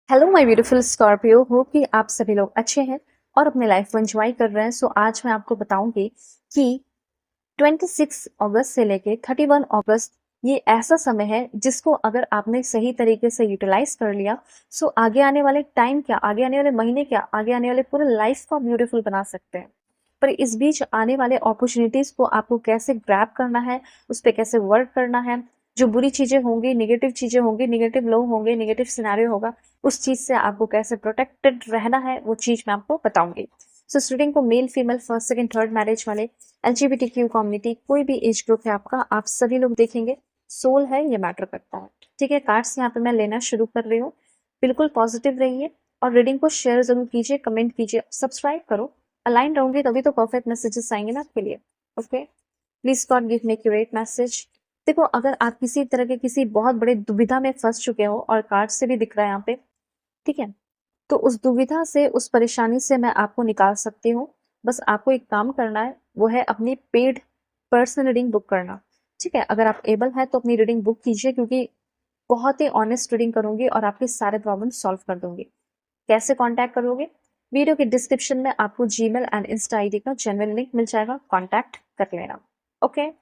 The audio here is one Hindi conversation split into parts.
Hello my beautiful Scorpio, hope कि आप सभी लोग अच्छे हैं और अपने लाइफ को एंजॉय कर रहे हैं। सो आज मैं आपको बताऊंगी कि 26 अगस्त से लेके 31 अगस्त ये ऐसा समय है जिसको अगर आपने सही तरीके से यूटिलाइज कर लिया, सो आगे आने वाले टाइम क्या, आगे आने वाले महीने क्या, आगे आने वाले पूरे लाइफ को ब्यूटीफुल बना सकते हैं। पर इस बीच आने वाले अपॉर्चुनिटीज को आपको कैसे ग्रैब करना है, उस पर कैसे वर्क करना है। जो बुरी चीजें होंगी, नेगेटिव चीजें होंगी, नेगेटिव लोग होंगे, नेगेटिव सिनेरियो होगा, उस चीज से आपको कैसे प्रोटेक्टेड रहना है, वो चीज मैं आपको बताऊंगी। सो स्टूडेंट को male female first second third marriage वाले LGBTQ कम्युनिटी, कोई भी एज ग्रुप है आपका, आप सभी लोग देखेंगे। सोल है, ये मैटर करता है। ठीक है, कार्ड्स यहाँ पे मैं लेना शुरू कर रही हूँ। बिल्कुल पॉजिटिव रहिए और रीडिंग को शेयर जरूर कीजिए, कमेंट कीजिए, सब्सक्राइब करो। अलाइन रहूंगी तभी तो परफेक्ट मैसेजेस आएंगे ना आपके लिए। Okay, please God give me accurate message. देखो, अगर आप किसी तरह के किसी बहुत बड़े दुविधा में फंस चुके हो, और कार्ड से भी दिख रहा है यहाँ पे, ठीक है, तो उस दुविधा से, उस परेशानी से मैं आपको निकाल सकती हूँ। बस आपको एक काम करना है, वो है अपनी पेड पर्सनल रीडिंग बुक करना। ठीक है, अगर आप एबल है तो अपनी रीडिंग बुक कीजिए, क्योंकि बहुत ही ऑनेस्ट रीडिंग करूंगी और आपके सारे प्रॉब्लम सॉल्व कर दूंगी। कैसे कांटेक्ट करोगे? वीडियो के डिस्क्रिप्शन में आपको जीमेल एंड इंस्टा आईडी का जेन्युइन लिंक मिल जाएगा, कांटेक्ट कर लेना। Okay,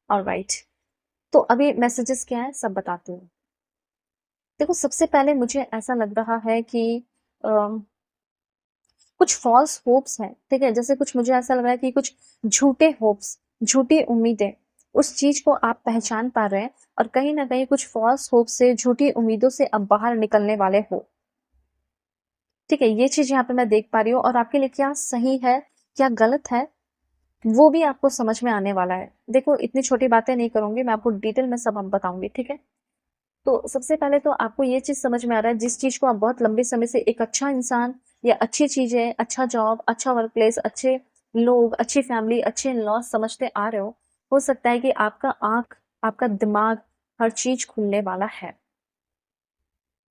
alright. तो अभी मैसेजेस क्या है सब बताती हूँ। देखो, सबसे पहले मुझे ऐसा लग रहा है कि कुछ फॉल्स होप्स हैं। ठीक है, जैसे कुछ मुझे ऐसा लग रहा है कि कुछ झूठे होप्स, झूठी उम्मीदें, उस चीज को आप पहचान पा रहे हैं, और कहीं ना कहीं कुछ फॉल्स होप से, झूठी उम्मीदों से अब बाहर निकलने वाले हो। ठीक है, ये चीज यहाँ पे मैं देख पा रही हूँ, और आपके लिए क्या सही है, क्या गलत है, वो भी आपको समझ में आने वाला है। देखो, इतनी छोटी बातें नहीं करूंगी, मैं आपको डिटेल में सब अब बताऊंगी। ठीक है, तो सबसे पहले तो आपको ये चीज समझ में आ रहा है, जिस चीज को आप बहुत लंबे समय से एक अच्छा इंसान या अच्छी चीजें, अच्छा जॉब, अच्छा वर्क प्लेस, अच्छे लोग, अच्छी फैमिली, अच्छे इन लॉज समझते आ रहे हो सकता है कि आपका आंख, आपका दिमाग, हर चीज खुलने वाला है।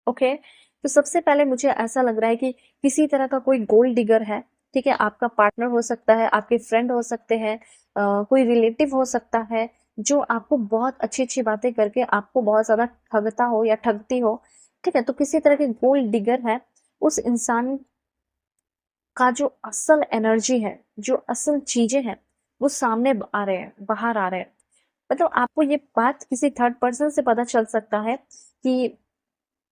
ओके, तो सबसे पहले मुझे ऐसा लग रहा है कि किसी तरह का कोई गोल्ड डिगर है। ठीक है, आपका पार्टनर हो सकता है, आपके फ्रेंड हो सकते हैं, कोई रिलेटिव हो सकता है, जो आपको बहुत अच्छी अच्छी बातें करके आपको बहुत ज्यादा ठगता हो या ठगती हो। ठीक है, तो किसी तरह के गोल्ड डिगर है। उस इंसान का जो असल एनर्जी है, जो असल चीजें हैं, वो सामने आ रहे हैं, बाहर आ रहे हैं। मतलब आपको ये बात किसी थर्ड पर्सन से पता चल सकता है कि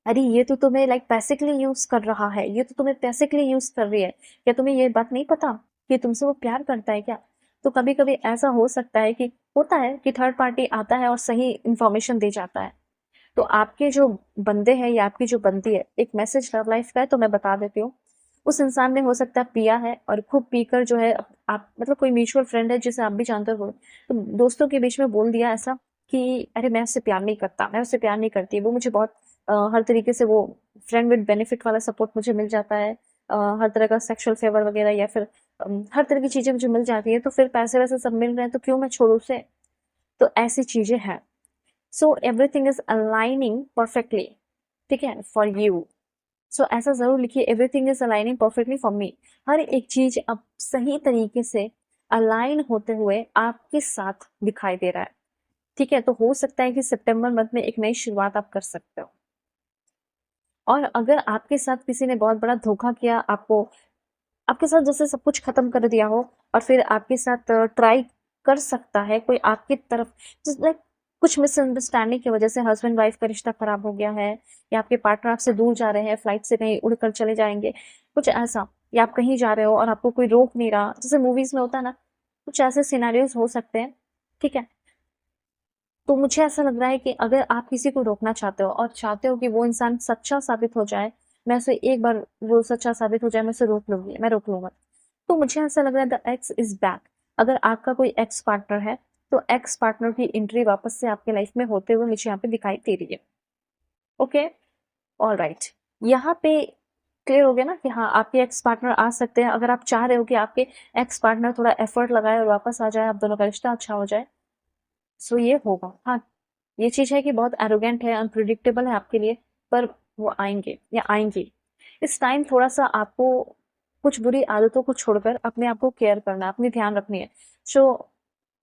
अरे, ये तो तुम्हें लाइक पैसे के लिए यूज कर रहा है, ये तो तुम्हें पैसे के लिए यूज कर रही है। क्या तुम्हें ये बात नहीं पता कि तुमसे वो प्यार करता है क्या? तो कभी कभी ऐसा हो सकता है कि होता है कि थर्ड पार्टी आता है और सही इंफॉर्मेशन दे जाता है। तो आपके जो बंदे हैं या आपकी जो बंदी है, एक मैसेज लव लाइफ का है, तो मैं बता देती हूँ। उस इंसान ने हो सकता है पिया है, और खूब पीकर जो है, आप मतलब कोई म्यूचुअल फ्रेंड है जिसे आप भी जानते हो, तो दोस्तों के बीच में बोल दिया ऐसा कि अरे, मैं उससे प्यार नहीं करता, मैं उससे प्यार नहीं करती, वो मुझे बहुत हर तरीके से वो फ्रेंड विद बेनिफिट वाला सपोर्ट मुझे मिल जाता है, हर तरह का सेक्सुअल फेवर वगैरह, या फिर हर तरह की चीजें मुझे मिल जाती है, तो फिर पैसे वैसे सब मिल रहे हैं तो क्यों मैं छोड़ू उसे। तो ऐसी चीजें हैं। So everything is aligning perfectly, ठीक है, फॉर यू। सो ऐसा जरूर लिखिए, everything is aligning perfectly for me. हर एक चीज अब सही तरीके से अलाइन होते हुए आपके साथ दिखाई दे रहा है। ठीक है, तो हो सकता है कि सितंबर मंथ में एक नई शुरुआत आप कर सकते हो। और अगर आपके साथ किसी ने बहुत बड़ा धोखा किया, आपको, आपके साथ जैसे सब कुछ खत्म कर दिया हो, और फिर आपके साथ ट्राई कर सकता है कोई आपकी तरफ, जिस लाइक कुछ मिसअंडरस्टैंडिंग की वजह से हस्बैंड वाइफ का रिश्ता खराब हो गया है, या आपके पार्टनर आपसे दूर जा रहे हैं, फ्लाइट से कहीं उड़कर चले जाएंगे, कुछ ऐसा, या आप कहीं जा रहे हो और आपको कोई रोक नहीं रहा, जैसे मूवीज में होता है ना, कुछ ऐसे सिनेरियोज हो सकते हैं। ठीक है, तो मुझे ऐसा लग रहा है कि अगर आप किसी को रोकना चाहते हो, और चाहते हो कि वो इंसान सच्चा साबित हो जाए, मैं उसे एक बार वो सच्चा साबित हो जाए, मैं उसे रोक लूंगी, मैं रोक लूंगा, तो मुझे ऐसा लग रहा है द एक्स इज बैक। अगर आपका कोई एक्स पार्टनर है, तो एक्स पार्टनर की एंट्री वापस से आपके लाइफ में होते हुए मुझे यहाँ पे दिखाई दे रही है। Okay, all right. यहाँ पे क्लियर हो गया ना कि हाँ, आपके एक्स पार्टनर आ सकते हैं, अगर आप चाह रहे हो कि आपके एक्स पार्टनर थोड़ा एफर्ट लगाए और वापस आ जाए, आप दोनों का रिश्ता अच्छा हो जाए, सो ये होगा। हाँ, ये चीज है कि बहुत एरोगेंट है, अनप्रिडिक्टेबल है आपके लिए, पर वो आएंगे या आएंगी। इस टाइम थोड़ा सा आपको कुछ बुरी आदतों को छोड़कर अपने आप को केयर करना है, अपनी ध्यान रखनी है। So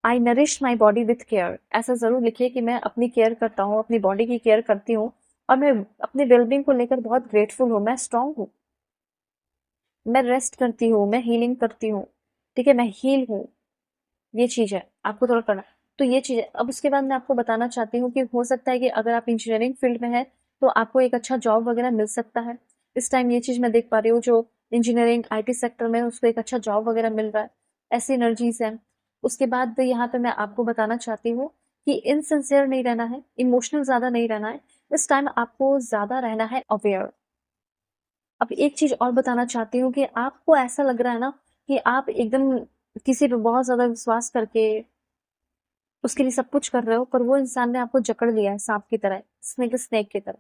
I nourish my body with care, ऐसा जरूर लिखिए कि मैं अपनी केयर करता हूँ, अपनी बॉडी की केयर करती हूँ, और मैं अपने वेलबींग को लेकर बहुत ग्रेटफुल हूँ, मैं स्ट्रांग हूँ, मैं रेस्ट करती हूँ, मैं हीलिंग करती हूँ, ठीक है, मैं हील हूँ। ये चीज़ है, आपको थोड़ा करना। तो ये चीज़ है। अब उसके बाद मैं आपको बताना चाहती हूँ कि हो सकता है कि अगर आप इंजीनियरिंग फील्ड में हैं, तो आपको एक अच्छा जॉब वगैरह मिल सकता है। इस टाइम ये चीज़ मैं देख पा रही हूँ, जो इंजीनियरिंग आईटी सेक्टर में है, उसको एक अच्छा जॉब वगैरह मिल रहा है। ऐसी एनर्जीज़ हैं। उसके बाद यहाँ पे मैं आपको बताना चाहती हूँ कि इनसिंसियर नहीं रहना है, इमोशनल ज़्यादा नहीं रहना है। इस टाइम आपको ज़्यादा रहना है अवेयर। अब एक चीज़ और बताना चाहती हूँ कि आपको ऐसा लग रहा है ना कि आप एकदम किसी पे बहुत ज़्यादा विश्वास करके उसके लिए सब कुछ कर रहे हो, पर वो इंसान ने आपको जकड़ लिया है सांप की तरह, स्नेक की तरह,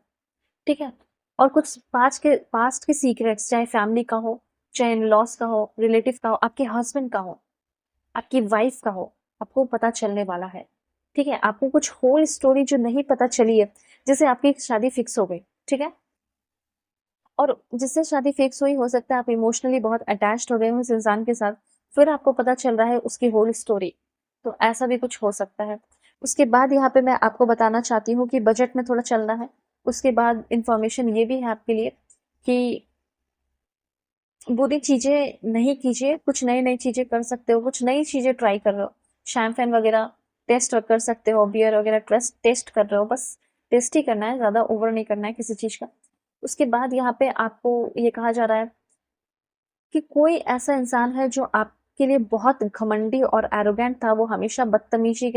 ठीक है? और कुछ पास्ट के सीक्रेट्स, चाहे फैमिली का हो, चाहे इन-लॉज़ का हो, रिलेटिव का हो, आपके हस्बैंड का हो, आपकी वाइफ का हो, आपको पता चलने वाला है, ठीक है? आपको कुछ होल स्टोरी जो नहीं पता चली है, जैसे आपकी शादी फिक्स हो गई, ठीक है? और जिससे शादी फिक्स हुई, हो सकता है आप इमोशनली बहुत अटैच्ड हो गए हो उस इंसान के साथ, फिर आपको पता चल रहा है उसकी होल स्टोरी, तो ऐसा भी कुछ हो सकता है। उसके बाद यहाँ पे मैं आपको बताना चाहती हूँ कि बजट में थोड़ा चलना है। उसके बाद इन्फॉर्मेशन ये भी है आपके लिए कि बुरी चीज़ें नहीं कीजिए, कुछ नई-नई चीज़ें कर सकते हो, कुछ नई चीज़ें ट्राई कर रहे हो, शैम्पेन वगैरह टेस्ट कर सकते हो, बियर वगैरह टेस्ट कर रहे हो, बस टेस्ट ही करना है, ज़्यादा ओवर नहीं करना है किसी चीज़ का। उसके बाद यहाँ पे आपको ये कहा जा रहा है कि कोई ऐसा इंसान है जो आपके लिए बहुत घमंडी और एरोगेंट था, वो हमेशा बदतमीजी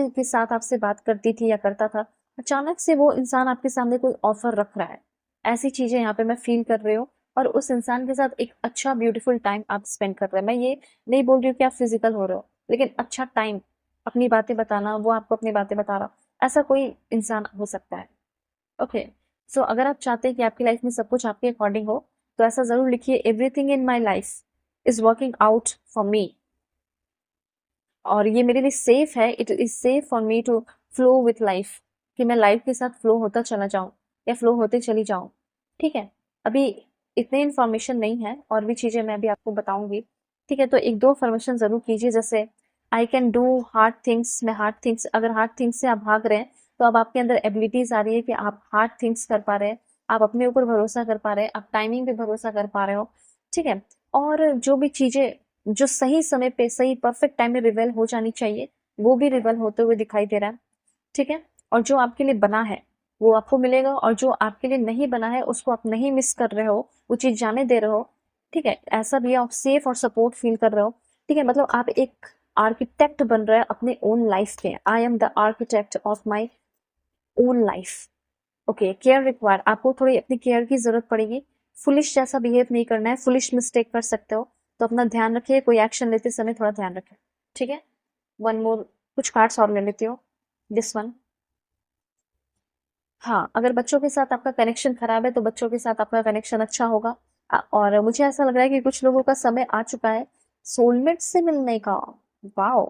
के साथ आपसे बात करती थी या करता था। अचानक से वो इंसान आपके सामने कोई ऑफर रख रहा है। ऐसी चीज़ें यहाँ पे मैं फ़ील कर रही हूँ और उस इंसान के साथ एक अच्छा ब्यूटीफुल टाइम आप स्पेंड कर रहे हैं। मैं ये नहीं बोल रही हूँ कि आप फिज़िकल हो रहे हो, लेकिन अच्छा टाइम, अपनी बातें बताना, वो आपको अपनी बातें बता रहा, ऐसा कोई इंसान हो सकता है। ओके, सो अगर आप चाहते हैं कि आपकी लाइफ में सब कुछ आपके अकॉर्डिंग हो, तो ऐसा ज़रूर लिखिए, everything in my life is working out for me, और ये मेरे लिए सेफ है, it is safe for me to flow with life, कि मैं लाइफ के साथ फ्लो होता चला जाऊँ या फ्लो होते चली जाऊँ, ठीक है? अभी इतनी इन्फॉर्मेशन नहीं है, और भी चीज़ें मैं अभी आपको बताऊँगी, ठीक है? तो 1-2 अफ़र्मेशन ज़रूर कीजिए, जैसे I can do hard things, मैं हार्ड थिंग्स, अगर हार्ड थिंग्स से आप भाग रहे हैं, तो अब आपके अंदर एबिलिटीज़ आ रही है कि आप हार्ड थिंग्स कर पा रहे हैं, आप अपने ऊपर भरोसा कर पा रहे हैं, आप टाइमिंग पे भरोसा कर पा रहे हो, ठीक है? और जो भी चीज़ें जो सही समय पे, सही परफेक्ट टाइम में रिवेल हो जानी चाहिए, वो भी रिवेल होते हुए दिखाई दे रहा है, ठीक है? और जो आपके लिए बना है, वो आपको मिलेगा, और जो आपके लिए नहीं बना है, उसको आप नहीं मिस कर रहे हो, वो चीज़ जाने दे रहे हो, ठीक है? ऐसा भी आप सेफ और सपोर्ट फील कर रहे हो, ठीक है? मतलब आप एक आर्किटेक्ट बन रहे हैं अपने ओन लाइफ के। I am the architect of my own life. Okay, care require, आपको थोड़ी अपनी केयर की ज़रूरत पड़ेगी। फुलिश जैसा बिहेव नहीं करना है, फुलिश मिस्टेक कर सकते हो, तो अपना ध्यान रखिए, कोई एक्शन लेते समय थोड़ा ध्यान रखें, ठीक है? वन मोर, कुछ कार्ड्स और ले लेती हूँ, दिस वन। हाँ, अगर बच्चों के साथ आपका कनेक्शन खराब है, तो बच्चों के साथ आपका कनेक्शन अच्छा होगा। और मुझे ऐसा लग रहा है कि कुछ लोगों का समय आ चुका है सोलमेट से मिलने का। वाओ!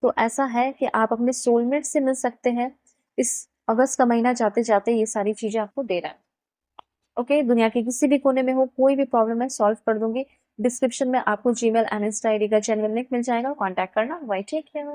तो ऐसा है कि आप अपने सोलमेट से मिल सकते हैं। इस अगस्त का महीना जाते-जाते ये सारी चीज़ें आपको दे रहा है। ओके, दुनिया के किसी भी कोने में हो, कोई भी प्रॉब्लम है, सॉल्व कर दूँगी। डिस्क्रिप्शन में आपको जीमेल एंड इंस्टा आईडी का जेन्युइन लिंक मिल जाएगा, कॉन्टैक्ट करना। Bye, take care.